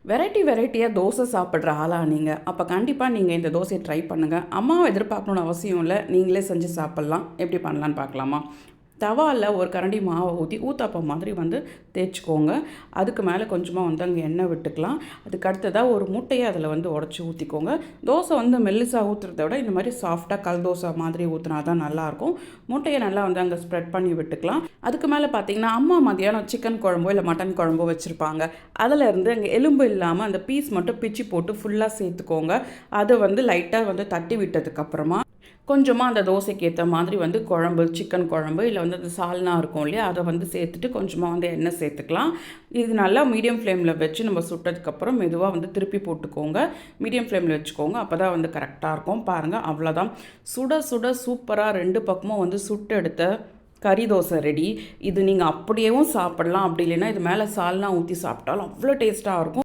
வெரைட்டியாக தோசை சாப்பிட்ற ஆளா நீங்கள்? அப்போ கண்டிப்பாக நீங்கள் இந்த தோசையை ட்ரை பண்ணுங்கள். அம்மாவை எதிர்பார்க்கணுன்னு அவசியம் இல்லை. நீங்களே செஞ்சு சாப்பிட்லாம். எப்படி பண்ணலான்னு பார்க்கலாமா? தவாவில் ஒரு கரண்டி மாவை ஊற்றி ஊத்தாப்பம் மாதிரி தேய்ச்சிக்கோங்க. அதுக்கு மேலே கொஞ்சமாக அங்கே எண்ணெய் விட்டுக்கலாம். அதுக்கு அடுத்ததாக ஒரு முட்டையை அதில் உடச்சி ஊற்றிக்கோங்க. தோசை மெல்லிசாக ஊற்றுறத விட இந்த மாதிரி சாஃப்டாக கல் தோசை மாதிரி ஊற்றினா தான் நல்லாயிருக்கும். முட்டையை நல்லா அங்கே ஸ்ப்ரெட் பண்ணி விட்டுக்கலாம். அதுக்கு மேலே பார்த்தீங்கன்னா அம்மா மதியானம் சிக்கன் குழம்போ இல்லை மட்டன் குழம்போ வச்சுருப்பாங்க. அதிலேருந்து அங்கே எலும்பு இல்லாமல் அந்த பீஸ் மட்டும் பிச்சு போட்டு ஃபுல்லாக சேர்த்துக்கோங்க. அதை லைட்டாக தட்டி விட்டதுக்கப்புறமா கொஞ்சமாக அந்த தோசைக்கு ஏற்ற மாதிரி குழம்பு, சிக்கன் குழம்பு இல்லை அந்த சால்னா இருக்கும் இல்லையா, அதை சேர்த்துட்டு கொஞ்சமாக எண்ணெய் சேர்த்துக்கலாம். இது நல்லா மீடியம் ஃப்ளேமில் வச்சு நம்ம சுட்டதுக்கப்புறம் மெதுவாக திருப்பி போட்டுக்கோங்க. மீடியம் ஃப்ளேமில் வச்சுக்கோங்க. அப்போ தான் கரெக்டாக இருக்கும். பாருங்கள், அவ்வளோதான். சுட சுட சூப்பராக 2 பக்கமும் சுட்டு எடுத்த கறி தோசை ரெடி. இது நீங்கள் அப்படியேவும் சாப்பிட்லாம். அப்படி இல்லைன்னா இது மேலே சால்னா ஊற்றி சாப்பிட்டாலும் அவ்வளோ டேஸ்ட்டாக இருக்கும்.